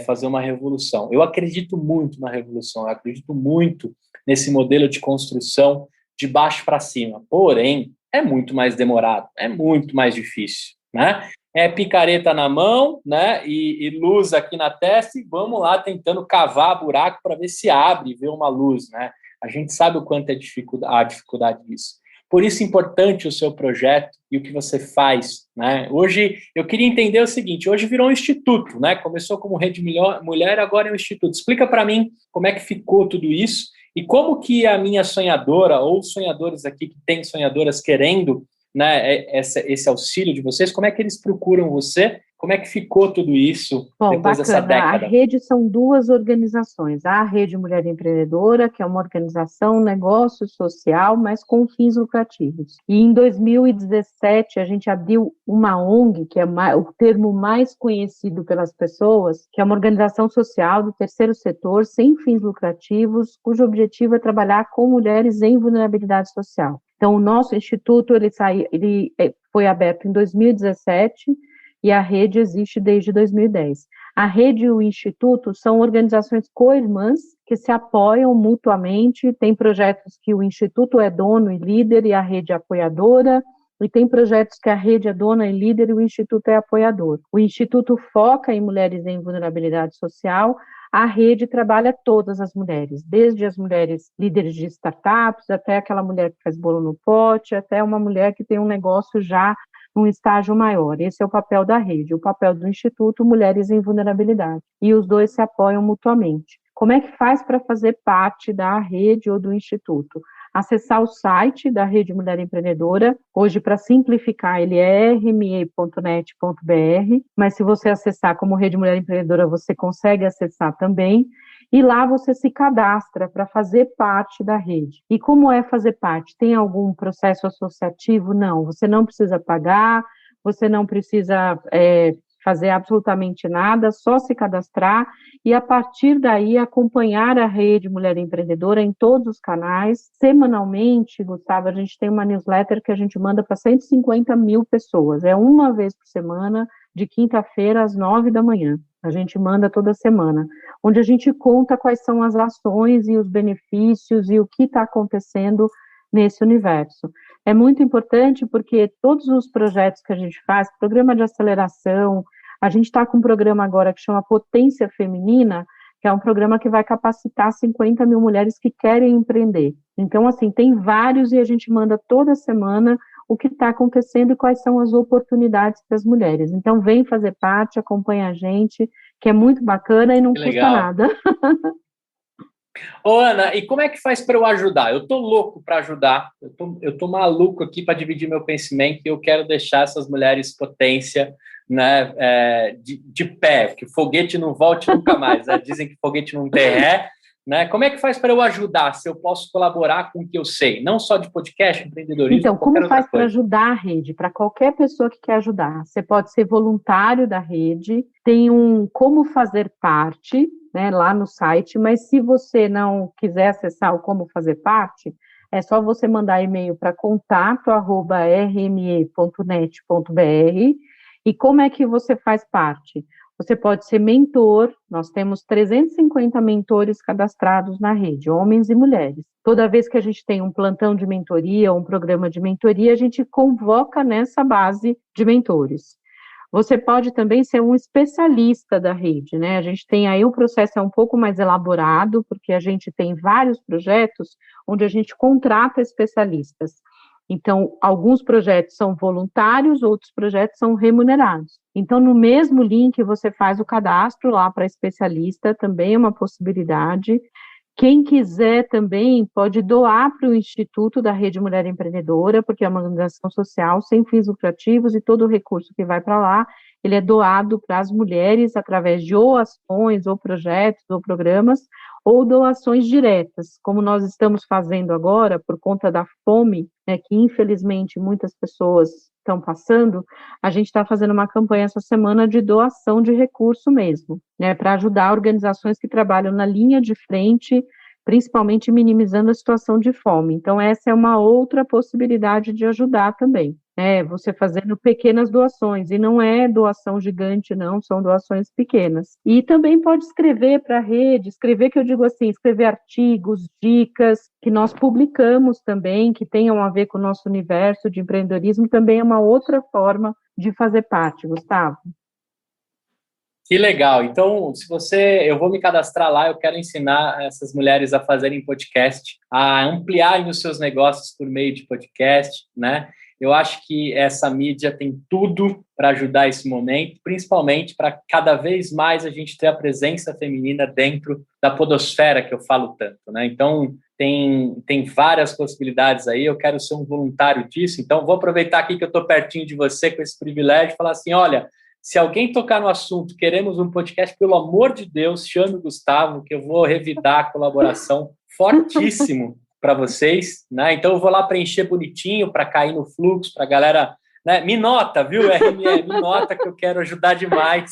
fazer uma revolução. Eu acredito muito na revolução, eu acredito muito nesse modelo de construção de baixo para cima, porém, é muito mais demorado, é muito mais difícil, né? É picareta na mão, né, e luz aqui na testa, e vamos lá tentando cavar buraco para ver se abre e ver uma luz, né? A gente sabe o quanto é a dificuldade disso. Por isso é importante o seu projeto e o que você faz, né? Hoje, eu queria entender o seguinte, hoje virou um instituto, né? Começou como Rede Mulher, agora é um instituto. Explica para mim como é que ficou tudo isso e como que a minha sonhadora, ou sonhadores aqui que tem sonhadoras querendo, né, esse auxílio de vocês, como é que eles procuram você? Como é que ficou tudo isso depois dessa década? A rede são 2 organizações. A Rede Mulher Empreendedora, que é uma organização, negócio social, mas com fins lucrativos. E em 2017, a gente abriu uma ONG, que é o termo mais conhecido pelas pessoas, que é uma organização social do terceiro setor, sem fins lucrativos, cujo objetivo é trabalhar com mulheres em vulnerabilidade social. Então, o nosso instituto ele foi aberto em 2017 e a rede existe desde 2010. A rede e o instituto são organizações co-irmãs que se apoiam mutuamente, tem projetos que o instituto é dono e líder e a rede é apoiadora, e tem projetos que a rede é dona e líder e o instituto é apoiador. O instituto foca em mulheres em vulnerabilidade social. A rede trabalha todas as mulheres, desde as mulheres líderes de startups, até aquela mulher que faz bolo no pote, até uma mulher que tem um negócio já num estágio maior. Esse é o papel da rede. O papel do Instituto, Mulheres em Vulnerabilidade. E os 2 se apoiam mutuamente. Como é que faz para fazer parte da rede ou do Instituto? Acessar o site da Rede Mulher Empreendedora, hoje para simplificar ele é rme.net.br, mas se você acessar como Rede Mulher Empreendedora, você consegue acessar também, e lá você se cadastra para fazer parte da rede. E como é fazer parte? Tem algum processo associativo? Não, você não precisa pagar, você não precisa fazer absolutamente nada, só se cadastrar e, a partir daí, acompanhar a Rede Mulher Empreendedora em todos os canais. Semanalmente, Gustavo, a gente tem uma newsletter que a gente manda para 150 mil pessoas. É uma vez por semana, de quinta-feira às 9 da manhã. A gente manda toda semana, onde a gente conta quais são as ações e os benefícios e o que está acontecendo nesse universo. É muito importante porque todos os projetos que a gente faz, programa de aceleração, a gente está com um programa agora que chama Potência Feminina, que é um programa que vai capacitar 50 mil mulheres que querem empreender. Então, assim, tem vários e a gente manda toda semana o que está acontecendo e quais são as oportunidades das mulheres. Então, vem fazer parte, acompanha a gente, que é muito bacana e não custa nada. Ô, Ana, e como é que faz para eu ajudar? Eu tô louco para ajudar, eu tô maluco aqui para dividir meu pensamento e eu quero deixar essas mulheres potência, né, de pé, que foguete não volte nunca mais, né? Dizem que foguete não tem ré, né? Como é que faz para eu ajudar, se eu posso colaborar com o que eu sei, não só de podcast, empreendedorismo, então, como faz para ajudar a rede? Para qualquer pessoa que quer ajudar, você pode ser voluntário da rede, tem um como fazer parte, né, lá no site, mas se você não quiser acessar o como fazer parte, é só você mandar e-mail para contato@rme.net.br. E como é que você faz parte? Você pode ser mentor, nós temos 350 mentores cadastrados na rede, homens e mulheres. Toda vez que a gente tem um plantão de mentoria, um programa de mentoria, a gente convoca nessa base de mentores. Você pode também ser um especialista da rede, né? A gente tem aí, o processo é um pouco mais elaborado, porque a gente tem vários projetos onde a gente contrata especialistas. Então, alguns projetos são voluntários, outros projetos são remunerados. Então, no mesmo link, você faz o cadastro lá para especialista, também é uma possibilidade. Quem quiser também pode doar para o Instituto da Rede Mulher Empreendedora, porque é uma organização social sem fins lucrativos e todo o recurso que vai para lá ele é doado para as mulheres através de ou ações, ou projetos, ou programas, ou doações diretas, como nós estamos fazendo agora, por conta da fome, né, que infelizmente muitas pessoas estão passando. A gente está fazendo uma campanha essa semana de doação de recurso mesmo, né, para ajudar organizações que trabalham na linha de frente, principalmente minimizando a situação de fome. Então, essa é uma outra possibilidade de ajudar também. Você fazendo pequenas doações, e não é doação gigante, não, são doações pequenas. E também pode escrever para a rede, escrever, que eu digo assim, escrever artigos, dicas, que nós publicamos também, que tenham a ver com o nosso universo de empreendedorismo, também é uma outra forma de fazer parte, Gustavo. Que legal. Então, eu vou me cadastrar lá, eu quero ensinar essas mulheres a fazerem podcast, a ampliarem os seus negócios por meio de podcast, né? Eu acho que essa mídia tem tudo para ajudar esse momento, principalmente para cada vez mais a gente ter a presença feminina dentro da podosfera que eu falo tanto, né? Então, tem várias possibilidades aí, eu quero ser um voluntário disso, então vou aproveitar aqui que eu estou pertinho de você com esse privilégio e falar assim, olha, se alguém tocar no assunto, queremos um podcast, pelo amor de Deus, chame o Gustavo, que eu vou revidar a colaboração fortíssimo para vocês, né? Então eu vou lá preencher bonitinho para cair no fluxo, para a galera, né? Me nota, viu, RME? Me nota que eu quero ajudar demais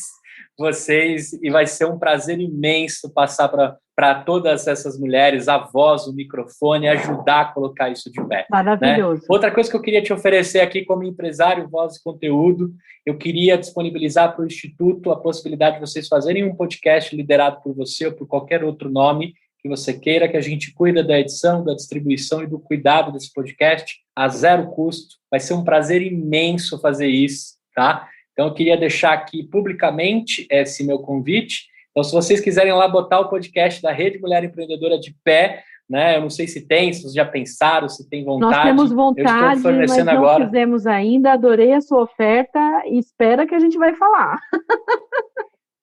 vocês e vai ser um prazer imenso passar para todas essas mulheres a voz, o microfone, ajudar a colocar isso de pé. Maravilhoso. Né? Outra coisa que eu queria te oferecer aqui como empresário, voz e conteúdo, eu queria disponibilizar para o Instituto a possibilidade de vocês fazerem um podcast liderado por você ou por qualquer outro nome que você queira, que a gente cuida da edição, da distribuição e do cuidado desse podcast a zero custo. Vai ser um prazer imenso fazer isso, tá? Então, eu queria deixar aqui publicamente esse meu convite. Então, se vocês quiserem lá botar o podcast da Rede Mulher Empreendedora de pé, né? Eu não sei se tem, se vocês já pensaram, se tem vontade. Nós temos vontade, mas não agora. Fizemos ainda. Adorei a sua oferta e espera que a gente vai falar.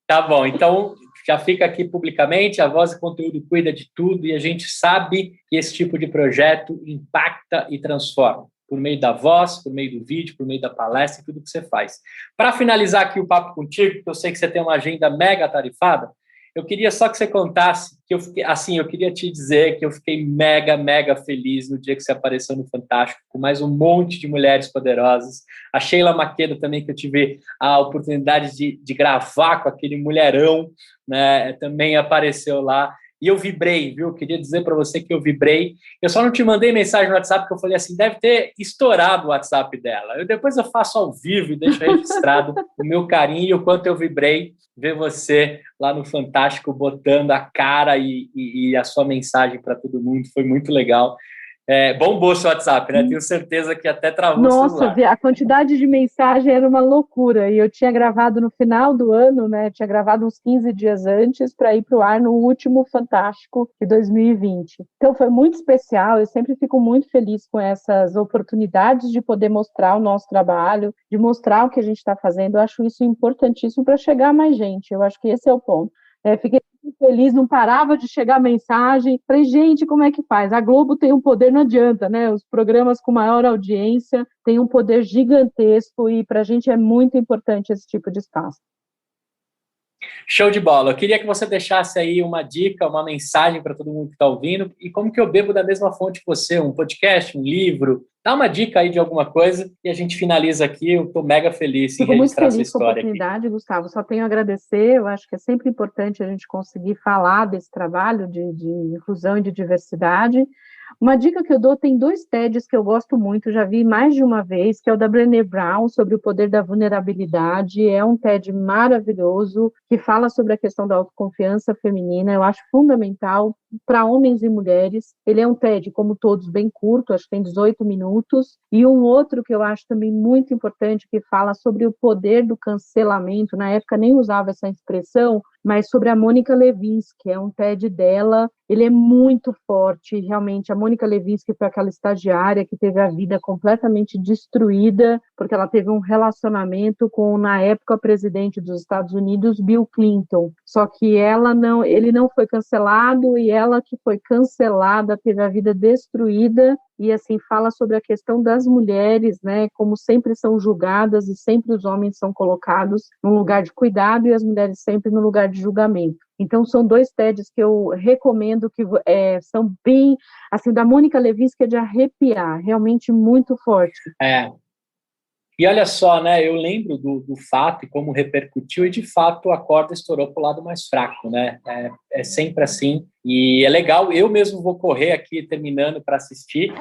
Tá bom, então já fica aqui publicamente, a Voz e Conteúdo cuida de tudo e a gente sabe que esse tipo de projeto impacta e transforma. Por meio da voz, por meio do vídeo, por meio da palestra e tudo que você faz. Para finalizar aqui o papo contigo, porque eu sei que você tem uma agenda mega atarefada, eu queria só que você contasse, que eu fiquei, assim, eu queria te dizer que eu fiquei mega feliz no dia que você apareceu no Fantástico, com mais um monte de mulheres poderosas. A Sheila Maqueda também, que eu tive a oportunidade de gravar com aquele mulherão, né, também apareceu lá. E eu vibrei, viu? Eu queria dizer para você que eu vibrei. Eu só não te mandei mensagem no WhatsApp, porque eu falei assim, deve ter estourado o WhatsApp dela. Depois eu faço ao vivo e deixo registrado o meu carinho e o quanto eu vibrei ver você lá no Fantástico botando a cara e a sua mensagem para todo mundo. Foi muito legal. Bombou seu WhatsApp, né? Tenho certeza que até travou o celular. Nossa, a quantidade de mensagem era uma loucura. E eu tinha gravado no final do ano, né? Tinha gravado uns 15 dias antes para ir para o ar no último Fantástico de 2020. Então foi muito especial. Eu sempre fico muito feliz com essas oportunidades de poder mostrar o nosso trabalho, de mostrar o que a gente está fazendo. Eu acho isso importantíssimo para chegar a mais gente. Eu acho que esse é o ponto. Fiquei muito feliz, não parava de chegar mensagem. Falei, gente, como é que faz? A Globo tem um poder, não adianta, né? Os programas com maior audiência têm um poder gigantesco e para a gente é muito importante esse tipo de espaço. Show de bola. Eu queria que você deixasse aí uma dica, uma mensagem para todo mundo que está ouvindo e como que eu bebo da mesma fonte que você, um podcast, um livro. Dá uma dica aí de alguma coisa e a gente finaliza aqui. Eu estou mega feliz em registrar sua história. Fico muito feliz com a oportunidade, Gustavo. Só tenho a agradecer. Eu acho que é sempre importante a gente conseguir falar desse trabalho de inclusão e de diversidade. Uma dica que eu dou, tem 2 TEDs que eu gosto muito, já vi mais de uma vez, que é o da Brené Brown, sobre o poder da vulnerabilidade. É um TED maravilhoso, que fala sobre a questão da autoconfiança feminina. Eu acho fundamental para homens e mulheres. Ele é um TED, como todos, bem curto, acho que tem 18 minutos. E um outro que eu acho também muito importante, que fala sobre o poder do cancelamento. Na época nem usava essa expressão, mas sobre a Mônica Lewinsky, é um TED dela. Ele é muito forte, realmente. A Mônica Lewinsky foi aquela estagiária que teve a vida completamente destruída, porque ela teve um relacionamento com, na época, presidente dos Estados Unidos, Bill Clinton. Só que ele não foi cancelado, e ela que foi cancelada, teve a vida destruída, e assim fala sobre a questão das mulheres, né, como sempre são julgadas e sempre os homens são colocados num lugar de cuidado e as mulheres sempre no lugar de julgamento. Então são 2 TEDs que eu recomendo, que são bem, assim, da Mônica Levinsky é de arrepiar, realmente muito forte. E olha só, né, eu lembro do fato e como repercutiu, e de fato a corda estourou para o lado mais fraco, né? É sempre assim, e é legal, eu mesmo vou correr aqui terminando para assistir.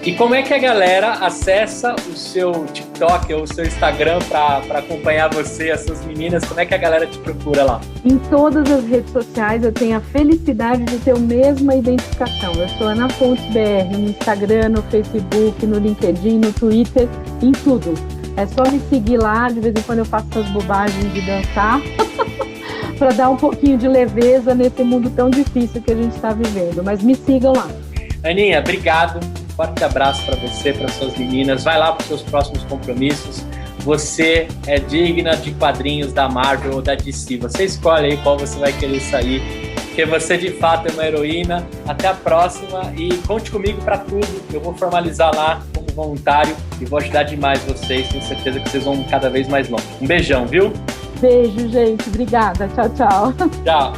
E como é que a galera acessa o seu TikTok ou o seu Instagram para acompanhar você, as suas meninas? Como é que a galera te procura lá? Em todas as redes sociais eu tenho a felicidade de ter a mesma identificação. Eu sou Ana Fontes BR no Instagram, no Facebook, no LinkedIn, no Twitter, em tudo. É só me seguir lá, de vez em quando eu faço essas bobagens de dançar, para dar um pouquinho de leveza nesse mundo tão difícil que a gente está vivendo. Mas me sigam lá. Aninha, obrigado. Forte abraço para você, para suas meninas. Vai lá para os seus próximos compromissos. Você é digna de quadrinhos da Marvel ou da DC. Você escolhe aí qual você vai querer sair, porque você de fato é uma heroína. Até a próxima e conte comigo para tudo. Eu vou formalizar lá como voluntário e vou ajudar demais vocês. Tenho certeza que vocês vão cada vez mais longe. Um beijão, viu? Beijo, gente. Obrigada. Tchau, tchau. Tchau.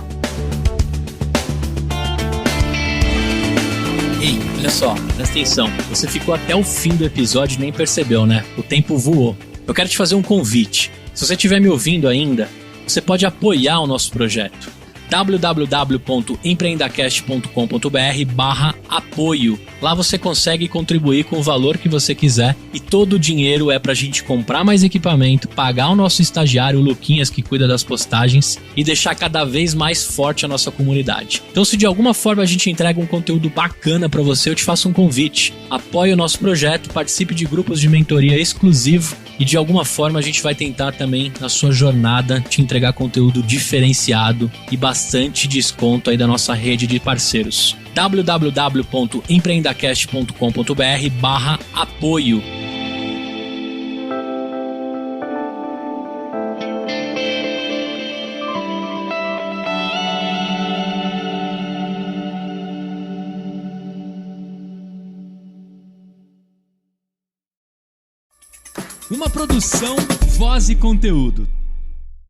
Ei, olha só, presta atenção. Você ficou até o fim do episódio e nem percebeu, né? O tempo voou. Eu quero te fazer um convite. Se você estiver me ouvindo ainda, você pode apoiar o nosso projeto. www.empreendacast.com.br/apoio. Lá você consegue contribuir com o valor que você quiser e todo o dinheiro é pra gente comprar mais equipamento, pagar o nosso estagiário, o Luquinhas, que cuida das postagens, e deixar cada vez mais forte a nossa comunidade. Então, se de alguma forma a gente entrega um conteúdo bacana pra você, eu te faço um convite. Apoie o nosso projeto, participe de grupos de mentoria exclusivo e de alguma forma a gente vai tentar também, na sua jornada, te entregar conteúdo diferenciado e bastante desconto aí da nossa rede de parceiros. www.empreendacast.com.br/apoio. Uma produção, voz e conteúdo.